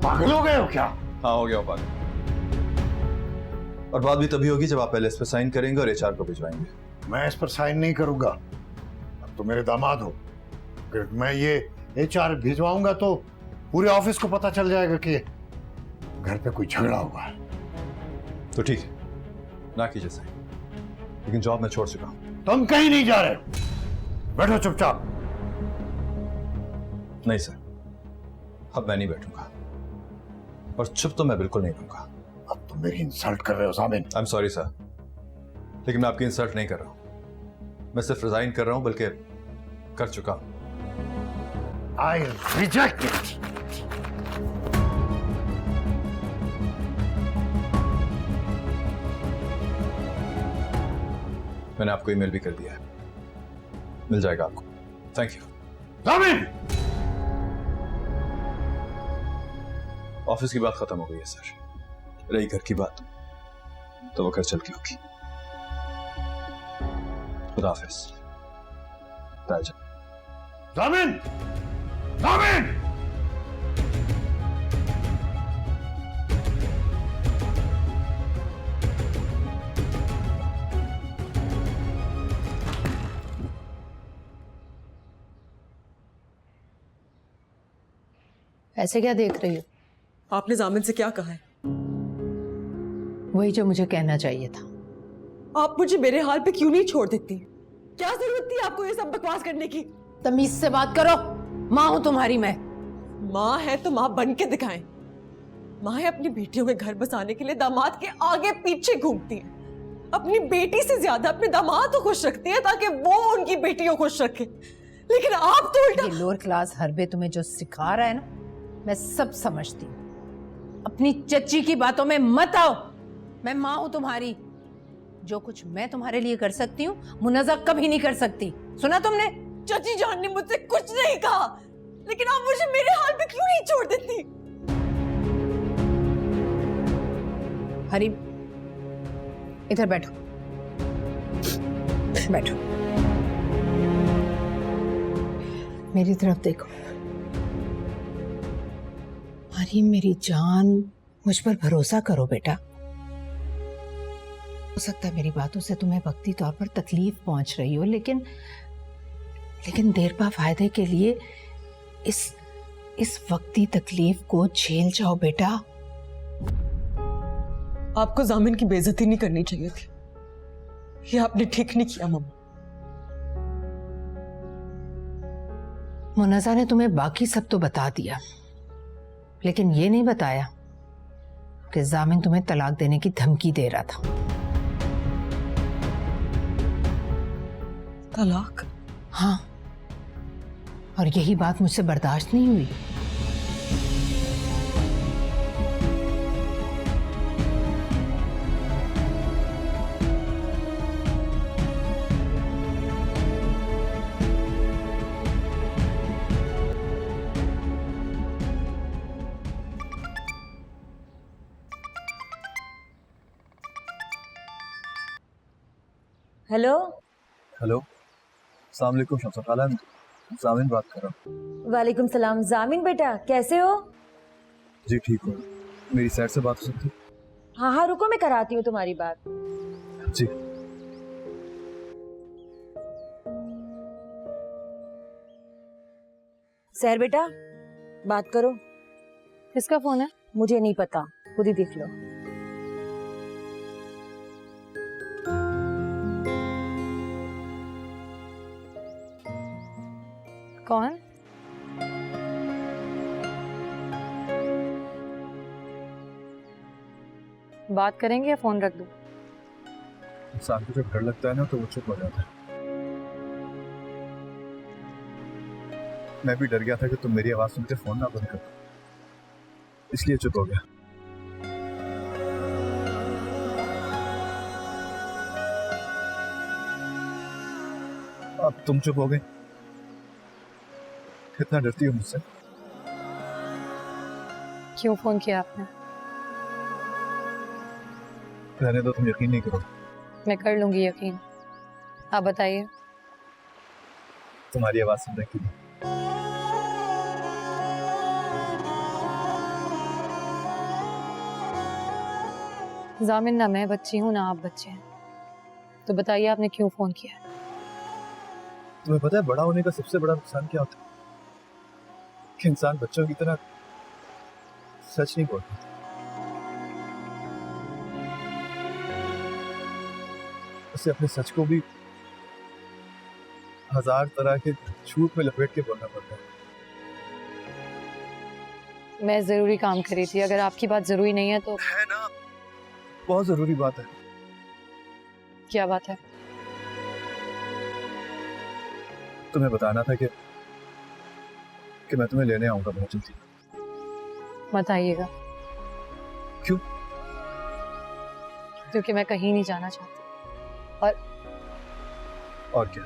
पागल हो गए हो क्या? हाँ हो गया हो पागल। और बात भी तभी होगी जब आप पहले इस पर साइन करेंगे और एचआर को भिजवाएंगे। मैं इस पर साइन नहीं करूंगा। अब तो मेरे दामाद हो। अगर मैं ये एचआर भिजवाऊंगा तो पूरे ऑफिस को पता चल जाएगा कि घर पे कोई झगड़ा हुआ है। तो ठीक है, ना कीजिए साइन, लेकिन जॉब मैं छोड़ चुका हूं। तुम कहीं नहीं जा रहे हो, बैठो चुपचाप। नहीं सर, अब मैं नहीं बैठूंगा, और चुप तो मैं बिल्कुल नहीं रहूंगा। अब तुम मेरी इंसल्ट कर रहे हो जामिन। आई एम सॉरी सर, लेकिन मैं आपकी इंसल्ट नहीं कर रहा हूं। मैं सिर्फ रिजाइन कर रहा हूं, बल्कि कर चुका हूं। I reject it. मैंने आपको ईमेल भी कर दिया है, मिल जाएगा आपको। Thank you. जामिन, ऑफिस की बात खत्म हो गई है सर, रही घर की बात तो वो घर चल के होगी। खुदा हाफिज। राजा। जामिन, जामिन। ऐसे क्या देख रही हो? आपने जामिन से क्या कहा है? वही जो मुझे कहना चाहिए था। आप मुझे मेरे हाल पे क्यों नहीं छोड़ देती? क्या जरूरत थी आपको ये सब बकवास करने की? तमीज से बात करो, माँ हूं तुम्हारी मैं। माँ है तो माँ बन के दिखाएं। माँ है अपनी बेटियों के घर बसाने के लिए दामाद के आगे पीछे घूमती है। अपनी बेटी से ज्यादा अपने दामाद को खुश रखती है ताकि वो उनकी बेटियों को खुश रखे। लेकिन आप तो उल्टा। ये लोअर क्लास हरबे तुम्हें जो सिखा रहा है ना, मैं सब समझती हूँ। अपनी चच्ची की बातों में मत आओ। मैं माँ हूं तुम्हारी, जो कुछ मैं तुम्हारे लिए कर सकती हूँ मुनज़्ज़ा कभी नहीं कर सकती। सुना तुमने? चाची जान ने मुझसे कुछ नहीं कहा, लेकिन आप मुझे मेरे हाल पे क्यों नहीं छोड़ देती? हरी, इधर बैठो, बैठो, मेरी तरफ देखो। हरी मेरी जान, मुझ पर भरोसा करो बेटा। हो सकता है मेरी बातों से तुम्हें वक्ती तौर पर तकलीफ पहुंच रही हो, लेकिन देरपा फायदे के लिए इस वक्ती तकलीफ को झेल जाओ बेटा। आपको जामिन की बेइज्जती नहीं करनी चाहिए थी। ये आपने ठीक नहीं किया मम्मा। मुनज़्ज़ा ने तुम्हें बाकी सब तो बता दिया, लेकिन ये नहीं बताया कि जामिन तुम्हें तलाक देने की धमकी दे रहा था। तलाक? हाँ, और यही बात मुझसे बर्दाश्त नहीं हुई। हेलो। हेलो, अस्सलाम वालेकुम शमसा खाला, जामिन बात कर रहा हूँ। वालेकुम सलाम। जामिन बेटा कैसे हो? जी ठीक हूँ, मेरी साइड से बात हो सकती है? हाँ हाँ रुको, मैं कराती हूँ तुम्हारी बात। जी। सहर बेटा बात करो। किसका फोन है? मुझे नहीं पता, खुद ही देख लो। कौन? बात करेंगे या फोन रख दूं? इंसान को जब डर लगता है ना तो वो चुप हो जाता है। मैं भी डर गया था कि तुम मेरी आवाज सुनकर फोन ना बंद कर दो, इसलिए चुप हो गया। अब तुम चुप हो गए, कितना डरती हो मुझसे? क्यों फोन किया आपने? रहने दो, तुम यकीन नहीं करो। मैं कर लूंगी यकीन, आप बताइए। तुम्हारी आवाज सुन रही थी। जामिन, ना मैं बच्ची हूँ ना आप बच्चे हैं, तो बताइए आपने क्यों फोन किया है? तुम्हें पता है बड़ा होने का सबसे बड़ा नुकसान क्या होता है? कि इंसान बच्चों की तरह सच नहीं बोलता। उसे अपने सच को भी हजार तरह के झूठ में लपेट के बोलना पड़ता है। मैं जरूरी काम करी थी, अगर आपकी बात जरूरी नहीं है तो। है ना, बहुत जरूरी बात है। क्या बात है? तुम्हें बताना था कि मैं तुम्हें लेने आऊंगा बहुत जल्दी। मत आइएगा। क्यों? क्योंकि मैं कहीं नहीं जाना चाहती। और क्या?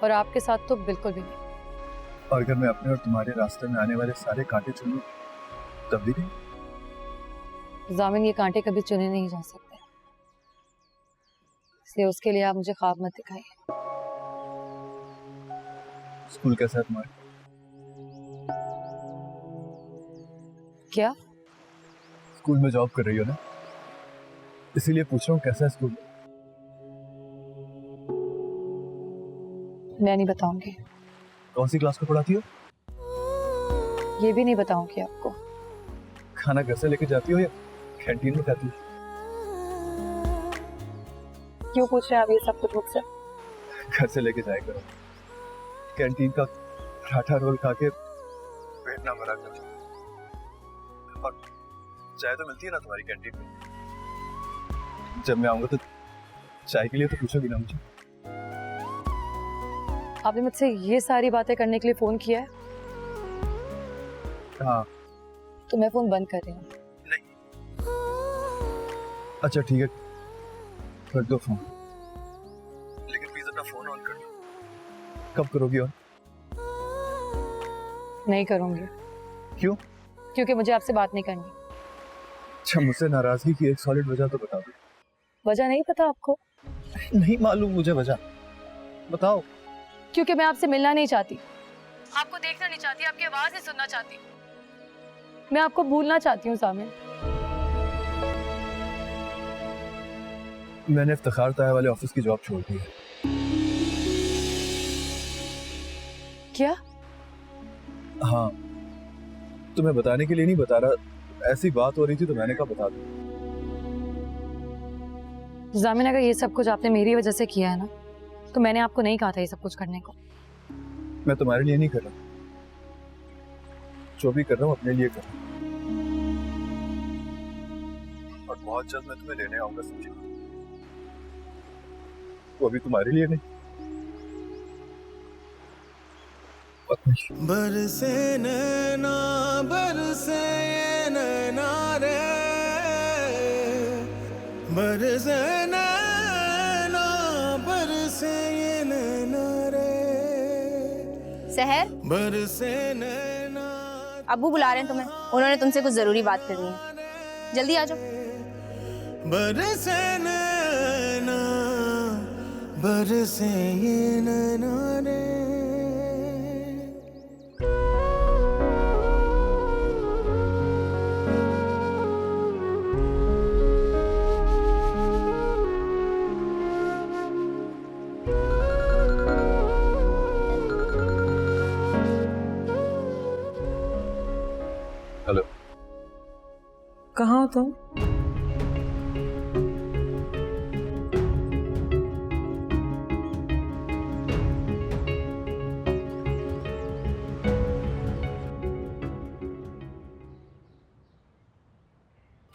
और आपके साथ तो बिल्कुल भी नहीं। और अगर मैं अपने और तुम्हारे रास्ते में आने वाले सारे कांटे चुनूं तब भी नहीं? जामिन, ये कांटे कभी चुने नहीं जा सकते, इसलिए उसके लिए आप मुझे ख्वाब मत दिखाइए। स्कूल कैसा है तुम्हारा? क्या? स्कूल में जॉब कर रही हो ना, इसीलिए पूछ रहा हूँ कैसा है स्कूल? मैं नहीं बताऊंगी। कौन सी क्लास को पढ़ाती हो? ये भी नहीं बताऊंगी आपको। खाना घर से लेके जाती हो या कैंटीन में खाती हो? क्यों पूछ रहे हैं आप ये सब कुछ मुझसे? घर से लेके जाया करो, कैंटीन का पराठा रोल खा के पेट ना भरा कर। और चाय तो मिलती है ना तुम्हारी कैंटीन में? जब मैं आऊंगा तो चाय के लिए तो पूछोगी ना मुझे? आपने मुझसे ये सारी बातें करने के लिए फोन किया है? हाँ। तो मैं फोन बंद कर रही हूँ। अच्छा ठीक है, कर दो फोन, लेकिन प्लीज अपना फोन ऑन कर लो। कब करोगी ऑन? नहीं करूंगी। क्यों? क्योंकि मुझे आपसे बात नहीं करनी। अच्छा, मुझसे नाराजगी की एक सॉलिड वजह तो बता दो। वजह नहीं पता आपको? नहीं मालूम मुझे वजह, बताओ। क्योंकि मैं आपसे मिलना नहीं चाहती, आपको देखना नहीं चाहती, आपकी आवाज नहीं सुनना चाहती। मैं आपको भूलना चाहती हूँ जामिन। मैंने इफ्तिखार ताया वाले ऑफिस की जॉब छोड़ दी है। क्या? हाँ, तुम्हें बताने के लिए नहीं बता रहा, ऐसी बात हो रही थी तो मैंने कहा बता दूं। जामिन, अगर ये सब कुछ आपने मेरी वजह से किया है ना, तो मैंने आपको नहीं कहा था ये सब कुछ करने को। मैं तुम्हारे लिए नहीं कर रहा, जो भी कर रहा हूँ अपने लिए कर रहा हूँ। और बहुत जल्द मैं तुम्हें लेने आऊंगा, समझे? वो अभी तुम्हारे लिए नहीं। बरसे नैना बरसे नैना रे, बरसे नैना बरसे नैना रे, सहर, बरसे नैना। अब्बू बुला रहे हैं तुम्हें, उन्होंने तुमसे कुछ जरूरी बात करनी है, जल्दी आ जाओ। बरसे नैना बरसे नैना रे। हेलो, कहाँ हो तुम?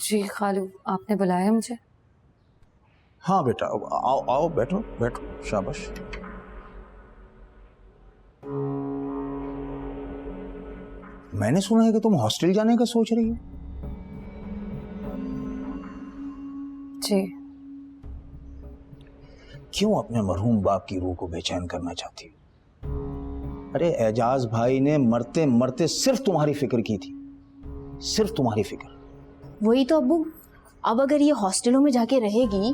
जी खालू, आपने बुलाया मुझे? हाँ बेटा, आओ आओ, बैठो बैठो, शाबाश। मैंने सुना है कि तुम हॉस्टल जाने का सोच रही हो। जी। क्यों अपने मरहूम बाप की रूह को बेचैन करना चाहती हो? अरे एजाज भाई ने मरते मरते सिर्फ तुम्हारी फिक्र की थी, सिर्फ तुम्हारी फिक्र। वही तो अब्बू, अब अगर ये हॉस्टलों में जाके रहेगी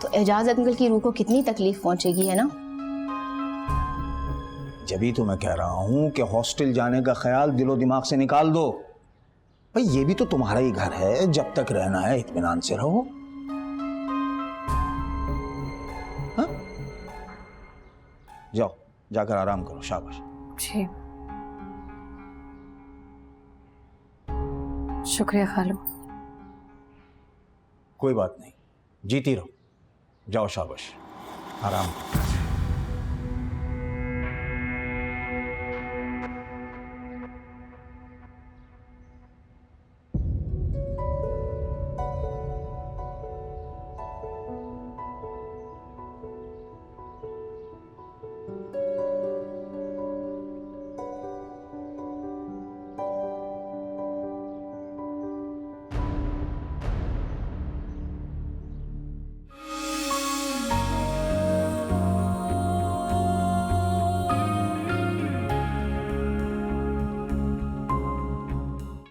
तो एजाज अंकल की रूह को कितनी तकलीफ पहुंचेगी, है ना? जभी तो मैं कह रहा हूं कि हॉस्टल जाने का ख्याल दिलो दिमाग से निकाल दो। भाई ये भी तो तुम्हारा ही घर है, जब तक रहना है इत्मीनान से रहो। हाँ? जाओ, जाकर आराम करो, शाबाश। जी शुक्रिया खालू। कोई बात नहीं, जीती रहो। जाओ, शाबाश, आराम करो।